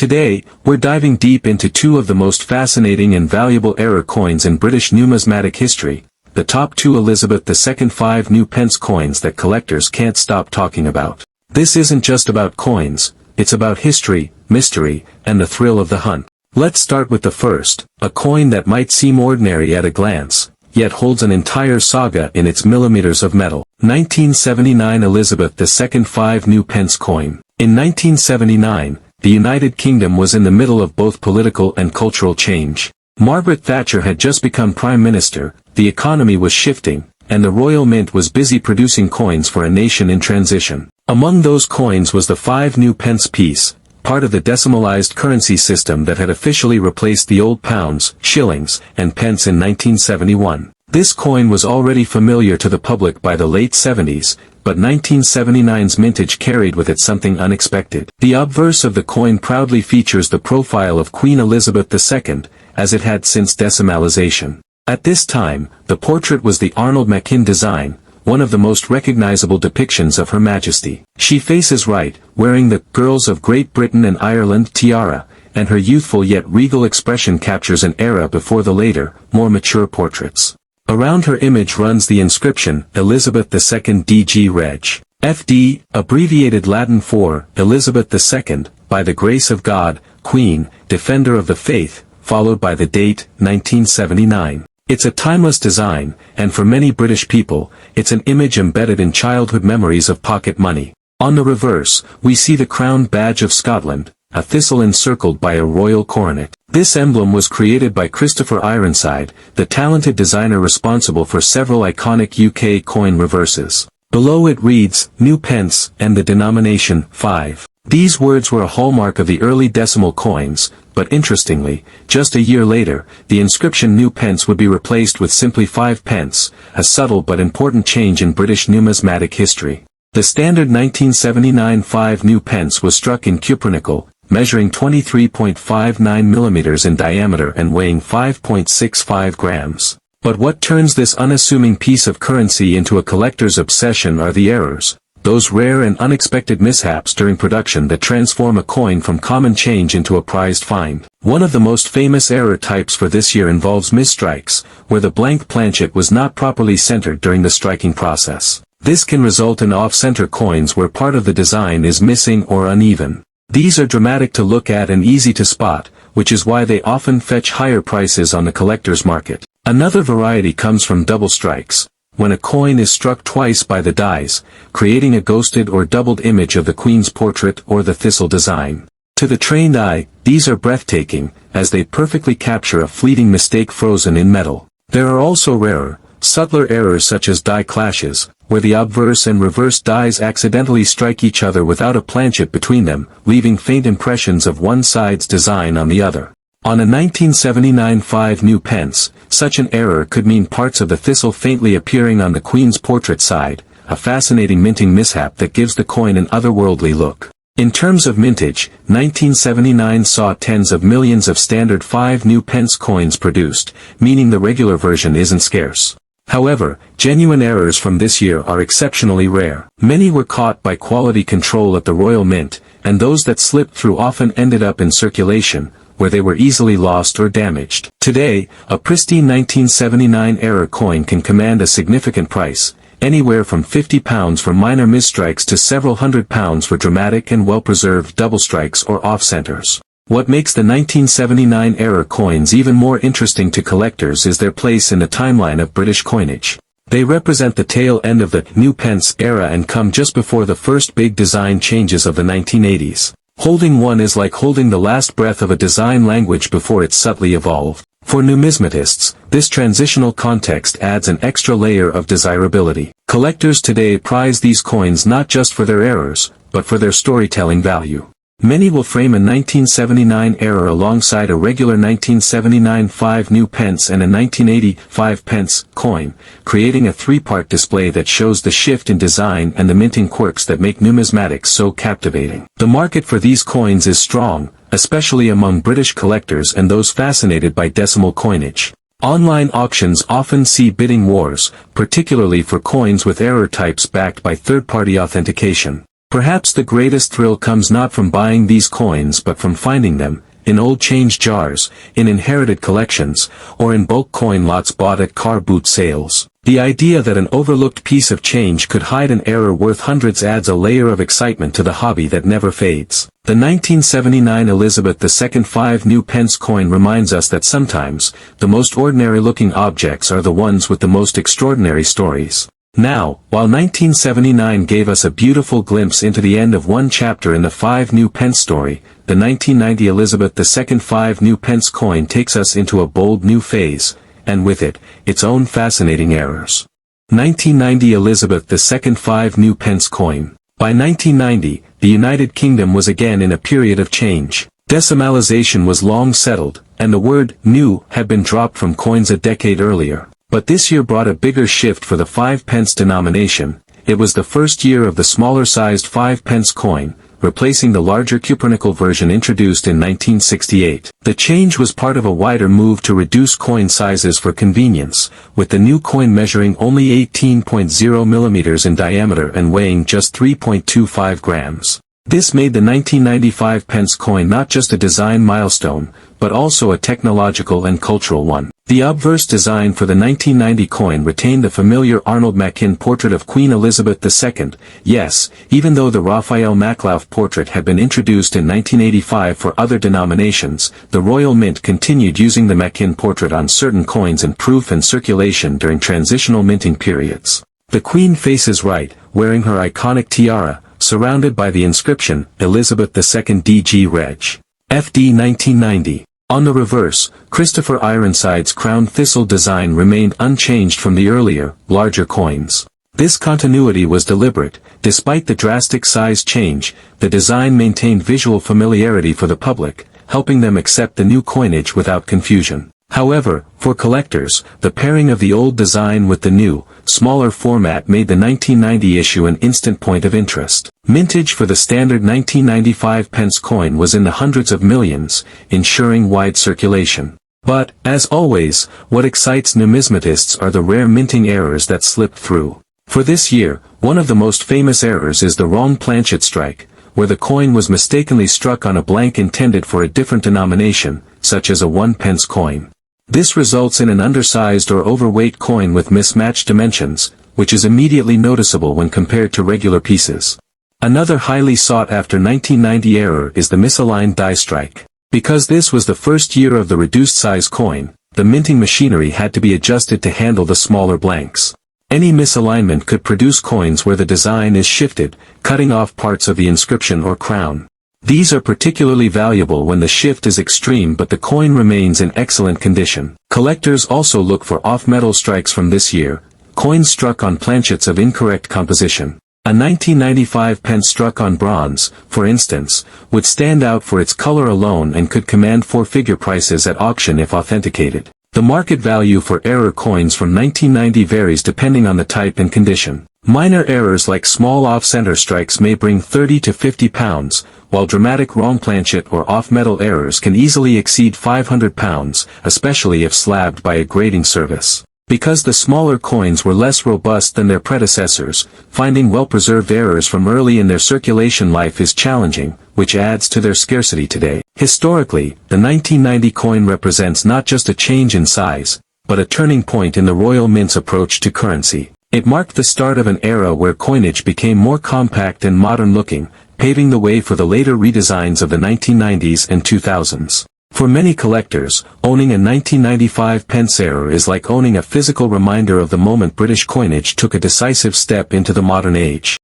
Today, we're diving deep into two of the most fascinating and valuable error coins in British numismatic history, the top two Elizabeth II 5 new pence coins that collectors can't stop talking about. This isn't just about coins, it's about history, mystery, and the thrill of the hunt. Let's start with the first, a coin that might seem ordinary at a glance, yet holds an entire saga in its millimeters of metal. 1979 Elizabeth II 5 new pence coin. In 1979, the United Kingdom was in the middle of both political and cultural change. Margaret Thatcher had just become Prime Minister, the economy was shifting, and the Royal Mint was busy producing coins for a nation in transition. Among those coins was the 5 new pence piece, part of the decimalized currency system that had officially replaced the old pounds, shillings, and pence in 1971. This coin was already familiar to the public by the late 70s, but 1979's mintage carried with it something unexpected. The obverse of the coin proudly features the profile of Queen Elizabeth II, as it had since decimalization. At this time, the portrait was the Arnold Machin design, one of the most recognizable depictions of Her Majesty. She faces right, wearing the Girls of Great Britain and Ireland tiara, and her youthful yet regal expression captures an era before the later, more mature portraits. Around her image runs the inscription, Elizabeth II DG Reg. FD, abbreviated Latin for, Elizabeth II, by the grace of God, Queen, Defender of the Faith, followed by the date, 1979. It's a timeless design, and for many British people, it's an image embedded in childhood memories of pocket money. On the reverse, we see the crown badge of Scotland, a thistle encircled by a royal coronet. This emblem was created by Christopher Ironside, the talented designer responsible for several iconic UK coin reverses. Below it reads, New Pence, and the denomination, 5. These words were a hallmark of the early decimal coins, but interestingly, just a year later, the inscription New Pence would be replaced with simply 5 pence, a subtle but important change in British numismatic history. The standard 1979 5 new pence was struck in cupronickel, measuring 23.59 millimeters in diameter and weighing 5.65 grams. But what turns this unassuming piece of currency into a collector's obsession are the errors, those rare and unexpected mishaps during production that transform a coin from common change into a prized find. One of the most famous error types for this year involves misstrikes, where the blank planchet was not properly centered during the striking process. This can result in off-center coins where part of the design is missing or uneven. These are dramatic to look at and easy to spot, which is why they often fetch higher prices on the collector's market. Another variety comes from double strikes, when a coin is struck twice by the dies, creating a ghosted or doubled image of the Queen's portrait or the thistle design. To the trained eye, these are breathtaking, as they perfectly capture a fleeting mistake frozen in metal. There are also rarer, subtler errors such as die clashes, where the obverse and reverse dies accidentally strike each other without a planchet between them, leaving faint impressions of one side's design on the other. On a 1979 5 new pence, such an error could mean parts of the thistle faintly appearing on the Queen's portrait side, a fascinating minting mishap that gives the coin an otherworldly look. In terms of mintage, 1979 saw tens of millions of standard 5 new pence coins produced, meaning the regular version isn't scarce. However, genuine errors from this year are exceptionally rare. Many were caught by quality control at the Royal Mint, and those that slipped through often ended up in circulation, where they were easily lost or damaged. Today, a pristine 1979 error coin can command a significant price, anywhere from £50 for minor misstrikes to several £100 for dramatic and well-preserved double strikes or off-centers. What makes the 1979 error coins even more interesting to collectors is their place in the timeline of British coinage. They represent the tail end of the new pence era and come just before the first big design changes of the 1980s. Holding one is like holding the last breath of a design language before it subtly evolved. For numismatists, this transitional context adds an extra layer of desirability. Collectors today prize these coins not just for their errors, but for their storytelling value. Many will frame a 1979 error alongside a regular 1979 5 new pence and a 1980 5 pence coin, creating a three-part display that shows the shift in design and the minting quirks that make numismatics so captivating. The market for these coins is strong, especially among British collectors and those fascinated by decimal coinage. Online auctions often see bidding wars, particularly for coins with error types backed by third-party authentication. Perhaps the greatest thrill comes not from buying these coins but from finding them, in old change jars, in inherited collections, or in bulk coin lots bought at car boot sales. The idea that an overlooked piece of change could hide an error worth hundreds adds a layer of excitement to the hobby that never fades. The 1979 Elizabeth II 5 new pence coin reminds us that sometimes, the most ordinary-looking objects are the ones with the most extraordinary stories. Now, while 1979 gave us a beautiful glimpse into the end of one chapter in the 5 new pence story, the 1990 Elizabeth II 5 new pence coin takes us into a bold new phase, and with it, its own fascinating errors. 1990 Elizabeth II 5 new pence coin. By 1990, the United Kingdom was again in a period of change. Decimalization was long settled, and the word new had been dropped from coins a decade earlier. But this year brought a bigger shift for the 5 pence denomination. It was the first year of the smaller-sized 5 pence coin, replacing the larger cupronickel version introduced in 1968. The change was part of a wider move to reduce coin sizes for convenience, with the new coin measuring only 18.0 millimeters in diameter and weighing just 3.25 grams. This made the 1995 pence coin not just a design milestone, but also a technological and cultural one. The obverse design for the 1990 coin retained the familiar Arnold Machin portrait of Queen Elizabeth II. Yes, even though the Raphael Maclauff portrait had been introduced in 1985 for other denominations, the Royal Mint continued using the Machin portrait on certain coins in proof and circulation during transitional minting periods. The Queen faces right, wearing her iconic tiara, surrounded by the inscription, Elizabeth II DG Reg. FD 1990. On the reverse, Christopher Ironside's crown thistle design remained unchanged from the earlier, larger coins. This continuity was deliberate. Despite the drastic size change, the design maintained visual familiarity for the public, helping them accept the new coinage without confusion. However, for collectors, the pairing of the old design with the new, smaller format made the 1990 issue an instant point of interest. Mintage for the standard 1995 pence coin was in the hundreds of millions, ensuring wide circulation. But, as always, what excites numismatists are the rare minting errors that slipped through. For this year, one of the most famous errors is the wrong planchet strike, where the coin was mistakenly struck on a blank intended for a different denomination, such as a 1 pence coin. This results in an undersized or overweight coin with mismatched dimensions, which is immediately noticeable when compared to regular pieces. Another highly sought-after 1990 error is the misaligned die strike. Because this was the first year of the reduced-size coin, the minting machinery had to be adjusted to handle the smaller blanks. Any misalignment could produce coins where the design is shifted, cutting off parts of the inscription or crown. These are particularly valuable when the shift is extreme but the coin remains in excellent condition. Collectors also look for off-metal strikes from this year, coins struck on planchets of incorrect composition. A 1995 pence struck on bronze, for instance, would stand out for its color alone and could command 4-figure prices at auction if authenticated. The market value for error coins from 1990 varies depending on the type and condition. Minor errors like small off-center strikes may bring £30 to £50, while dramatic wrong planchet or off-metal errors can easily exceed £500, especially if slabbed by a grading service. Because the smaller coins were less robust than their predecessors, finding well-preserved errors from early in their circulation life is challenging, which adds to their scarcity today. Historically, the 1990 coin represents not just a change in size, but a turning point in the Royal Mint's approach to currency. It marked the start of an era where coinage became more compact and modern-looking, paving the way for the later redesigns of the 1990s and 2000s. For many collectors, owning a 1995 pence error is like owning a physical reminder of the moment British coinage took a decisive step into the modern age.